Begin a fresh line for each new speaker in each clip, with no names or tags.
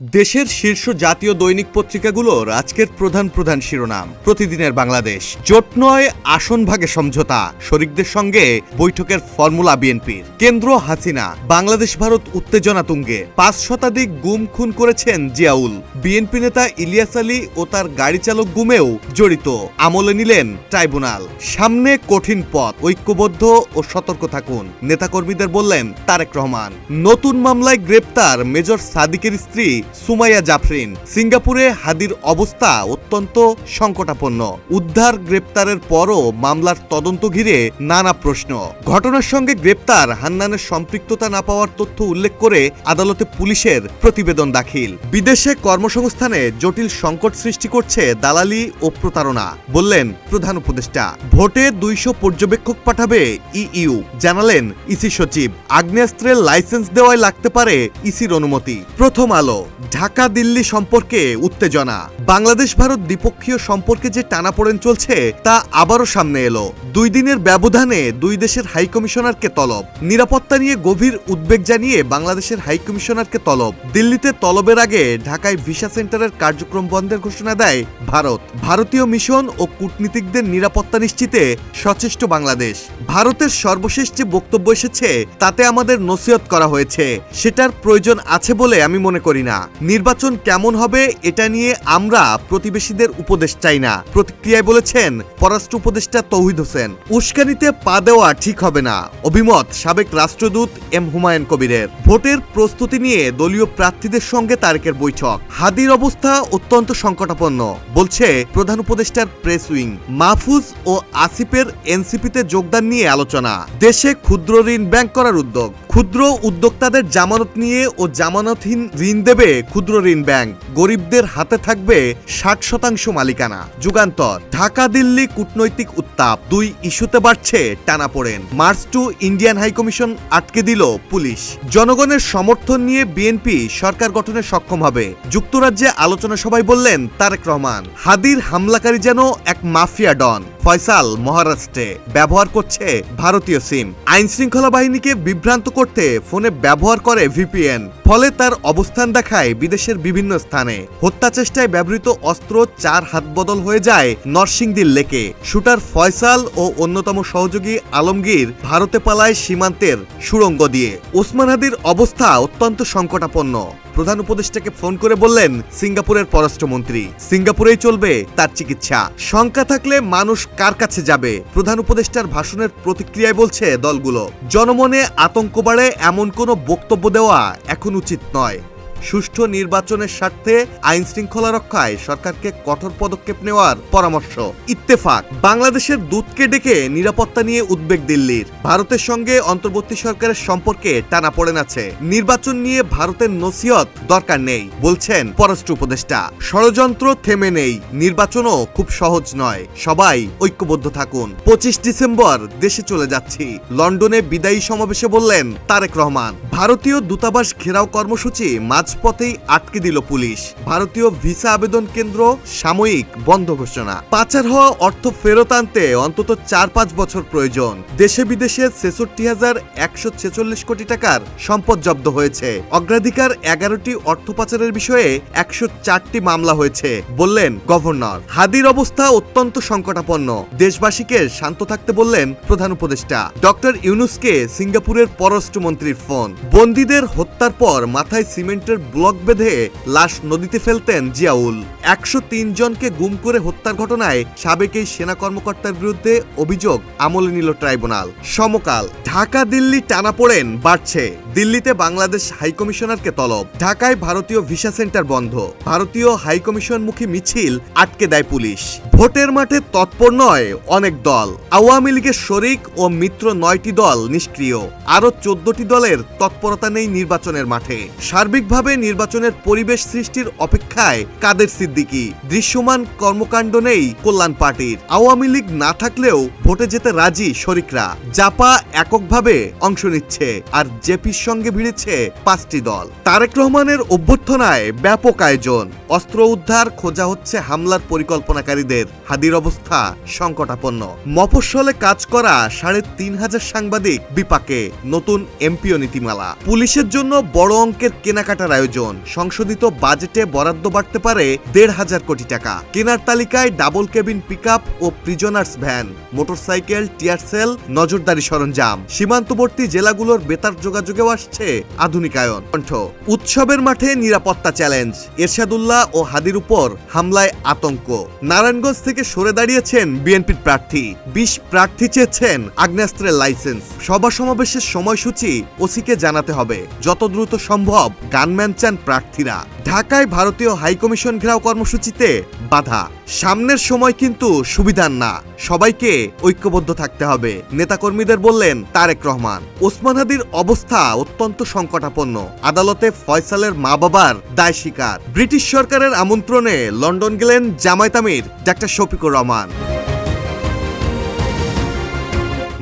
দেশের শীর্ষ জাতীয় দৈনিক পত্রিকাগুলোর আজকের প্রধান শিরোনাম। প্রতিদিনের বাংলাদেশ। জোট নয়, আসন ভাগে সমঝোতা, শরিকদের সঙ্গে বৈঠকের ফর্মুলা বিএনপির। কেন্দ্র হাসিনা, বাংলাদেশ ভারত উত্তেজনা তুঙ্গে। ৫ শতাধিক গুম খুন করেছেন জিয়াউল। বিএনপি নেতা ইলিয়াস আলী ও তার গাড়ি চালক গুমেও জড়িত, আমলে নিলেন ট্রাইব্যুনাল। সামনে কঠিন পথ, ঐক্যবদ্ধ ও সতর্ক থাকুন, নেতাকর্মীদের বললেন তারেক রহমান। নতুন মামলায় গ্রেপ্তার মেজর সাদিকের স্ত্রী সুমাইয়া জাফরিন। সিঙ্গাপুরে হাদির অবস্থা অত্যন্ত সংকটাপন্ন। উদ্ধার গ্রেপ্তারের পরও মামলার তদন্ত ঘিরে নানা প্রশ্ন। ঘটনার সঙ্গে গ্রেপ্তার হান্নানের সম্পৃক্ততা না পাওয়ার তথ্য উল্লেখ করে আদালতে পুলিশের প্রতিবেদন দাখিল। বিদেশে কর্মসংস্থানে জটিল সংকট সৃষ্টি করছে দালালি ও প্রতারণা, বললেন প্রধান উপদেষ্টা। ভোটে ২০০ পর্যবেক্ষক পাঠাবে ইইউ, জানালেন ইসি সচিব। আগ্নেয়াস্ত্রের লাইসেন্স দেওয়ায় লাগতে পারে ইসির অনুমতি। প্রথম আলো। ঢাকা দিল্লি সম্পর্কে উত্তেজনা। বাংলাদেশ ভারত দ্বিপক্ষীয় সম্পর্কে যে টানাপোড়েন চলছে তা আবারও সামনে এলো। ২ দিনের ব্যবধানে দুই দেশের হাইকমিশনারকে তলব। নিরাপত্তা নিয়ে গভীর উদ্বেগ জানিয়ে বাংলাদেশের হাইকমিশনারকে তলব। দিল্লিতে তলবের আগে ঢাকায় ভিসা সেন্টারের কার্যক্রম বন্ধের ঘোষণা দেয় ভারত। ভারতীয় মিশন ও কূটনীতিকদের নিরাপত্তা নিশ্চিতে সচেষ্ট বাংলাদেশ। ভারতের সর্বশেষ যে বক্তব্য এসেছে তাতে আমাদের নসিহত করা হয়েছে, সেটার প্রয়োজন আছে বলে আমি মনে করি না। নির্বাচন কেমন হবে এটা নিয়ে আমরা প্রতিবেশীদের উপদেশ চাই না, প্রতিক্রিয়ায় বলেছেন পররাষ্ট্র উপদেষ্টা তৌহিদ হোসেন। উস্কানিতে পা দেওয়া ঠিক হবে না, অভিমত সাবেক রাষ্ট্রদূত এম হুমায়ুন কবিরের। ভোটের প্রস্তুতি নিয়ে দলীয় প্রার্থীদের সঙ্গে তারেকের বৈঠক। হাদির অবস্থা অত্যন্ত সংকটাপন্ন, বলছে প্রধান উপদেষ্টার প্রেস উইং। মাহফুজ ও আসিফের এনসিপিতে যোগদান নিয়ে আলোচনা। দেশে ক্ষুদ্র ঋণ ব্যাংক করার উদ্যোগ। ক্ষুদ্র উদ্যোক্তাদের জামানত নিয়ে ও জামানতহীন ঋণ দেবে ক্ষুদ্র ঋণ ব্যাংক। গরিবদের হাতে থাকবে ৬০% মালিকানা। যুগান্তর। ঢাকা দিল্লি কূটনৈতিক উত্তাপ, ২ ইস্যুতে বাড়ছে টানাপোড়েন। মার্চ টু ইন্ডিয়ান হাইকমিশন আটকে দিল পুলিশ। জনগণের সমর্থন নিয়ে বিএনপি সরকার গঠনে সক্ষম হবে, যুক্তরাজ্যে আলোচনা সভায় বললেন তারেক রহমান। হাদির হামলাকারী যেন এক মাফিয়া ডন। ফয়সাল মহারাষ্ট্রে ব্যবহার করছে ভারতীয় সিম। আইন শৃঙ্খলা বাহিনীকে বিভ্রান্ত করতে ফোনে ব্যবহার করে ভিপিএন, ফলে তার অবস্থান দেখায় বিদেশের বিভিন্ন স্থানে। হত্যা চেষ্টায় ব্যবহৃত অস্ত্র ৪ হাত বদল হয়ে যায় নরসিংদীর লেকে। শুটার ফয়সাল ও অন্যতম সহযোগী আলমগীর ভারতে পালায় সীমান্তের সুড়ঙ্গ দিয়ে। ওসমান হাদির অবস্থা অত্যন্ত সংকটাপন্ন। প্রধান উপদেষ্টাকে ফোন করে বললেন সিঙ্গাপুরের পররাষ্ট্রমন্ত্রী, সিঙ্গাপুরেই চলবে তার চিকিৎসা। শঙ্কা থাকলে মানুষ কার কাছে যাবে? প্রধান উপদেষ্টার ভাষণের প্রতিক্রিয়ায় বলছে দলগুলো, জনমনে আতঙ্ক বাড়ে এমন কোনো বক্তব্য দেওয়া এখন উচিত নয়। সুষ্ঠু নির্বাচনের স্বার্থে আইন শৃঙ্খলা রক্ষায় সরকারকে কঠোর পদক্ষেপ নেওয়ার পরামর্শ। ইত্তেফাক। বাংলাদেশের দূতকে ডেকে নিরাপত্তা নিয়ে উদ্বেগ দিল্লির। ভারতের সঙ্গে অন্তর্বর্তী সরকারের সম্পর্কে টানাপোড়েন আছে। নির্বাচন নিয়ে ভারতের নসিহত দরকার নেই, বলছেন পররাষ্ট্র উপদেষ্টা। ষড়যন্ত্র থেমে নেই, নির্বাচনও খুব সহজ নয়, সবাই ঐক্যবদ্ধ থাকুন। ২৫ ডিসেম্বর দেশে চলে যাচ্ছি, লন্ডনে বিদায়ী সমাবেশে বললেন তারেক রহমান। ভারতীয় দূতাবাস ঘেরাও কর্মসূচি মাঝপথেই আটকে দিল পুলিশ। ভারতীয় ভিসা আবেদন কেন্দ্র সাময়িক বন্ধ ঘোষণা। পাচার হওয়া অর্থ ফেরত আনতে অন্তত ৪-৫ বছর প্রয়োজন। দেশে বিদেশে ৬৬,১৪৬ কোটি টাকার সম্পদ জব্দ হয়েছে। অগ্রাধিকার ১১টি অর্থ পাচারের বিষয়ে ১০৪টি মামলা হয়েছে, বললেন গভর্নর। হাদির অবস্থা অত্যন্ত সংকটাপন্ন, দেশবাসীকে শান্ত থাকতে বললেন প্রধান উপদেষ্টা। ডক্টর ইউনুসকে সিঙ্গাপুরের পররাষ্ট্রমন্ত্রীর ফোন। বন্দীদের হত্যার পর মাথায় সিমেন্টের ব্লক বেঁধে লাশ নদীতে ফেলতেন জিয়াউল। ১০৩ জনকে গুম করে হত্যার ঘটনায় সাবেক এই সেনা কর্মকর্তার বিরুদ্ধে অভিযোগ আমলে নিল ট্রাইব্যুনাল। সমকাল। ঢাকা দিল্লি টানাপোড়েন বাড়ছে, দিল্লিতে বাংলাদেশ হাইকমিশনারকে তলব। ঢাকায় ভারতীয় ভিসা সেন্টার বন্ধ, ভারতীয় হাইকমিশনমুখী মিছিল আটকে দেয় পুলিশ। ভোটের মাঠে তৎপর নয় অনেক দল। আওয়ামী লীগের শরিক ও মিত্র ৯টি দল নিষ্ক্রিয়, আরো ১৪টি দলের তৎপরতা নেই নির্বাচনের মাঠে। সার্বিকভাবে নির্বাচনের পরিবেশ সৃষ্টির অপেক্ষায় কাদের সিদ্দিকী। দৃশ্যমান কর্মকাণ্ড নেই কল্যাণ পার্টির। আওয়ামী লীগ না থাকলেও ভোটে যেতে রাজি শরিকরা। জাপা এককভাবে অংশ নিচ্ছে, আর জেপির সঙ্গে ভিড়েছে ৫টি দল। তারেক রহমানের অভ্যর্থনায় ব্যাপক আয়োজন। অস্ত্র উদ্ধার, খোঁজা হচ্ছে হামলার পরিকল্পনাকারীদের। হাদির অবস্থা সংকটাপন্ন। মফস্বলে কাজ করা ৩৫০০ সাংবাদিক বিপাকে। নতুন এমপিও নীতিমালা। পুলিশের জন্য বড় অঙ্কের কেনাকাটার আয়োজন, সংশোধিত বাজেটে বরাদ্দ বাড়তে পারে ১,৫০০ কোটি টাকা। কেনার তালিকায় ডাবল কেবিন পিকআপ ও prisoners van, motorcycle, tear shell, নজরদারি সরঞ্জাম। সীমান্তবর্তী জেলাগুলোর বেতার যোগাযোগেও আসছে আধুনিকায়ন। কণ্ঠ, উৎসবের মাঠে নিরাপত্তা চ্যালেঞ্জ, এরশাদুল্লাহ ও হাদির উপর হামলায় আতঙ্ক। নারায়ণগঞ্জ থেকে সরে দাঁড়িয়েছেন বিএনপির প্রার্থী, ২০ প্রার্থী চেয়েছেন আগ্নেয়াস্ত্রের লাইসেন্স। সভা সমাবেশের সময়সূচি ওসিকে জানাতে হবে, যত দ্রুত সম্ভব গানম্যান চান প্রার্থীরা। ঢাকায় ভারতীয় হাইকমিশন ঘেরাও কর্মসূচিতে বাধা। সামনের সময় কিন্তু সুবিধার না, সবাইকে ঐক্যবদ্ধ থাকতে হবে, নেতাকর্মীদের বললেন তারেক রহমান। ওসমান হাদির অবস্থা অত্যন্ত সংকটাপন্ন, আদালতে ফয়সালের মা বাবার দায় স্বীকার। ব্রিটিশ সরকারের আমন্ত্রণে লন্ডন গেলেন জামায়াত আমির ডাক্তার শফিকুর রহমান।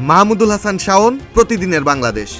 মাহমুদুল হাসান শাওন, প্রতিদিনের বাংলাদেশ।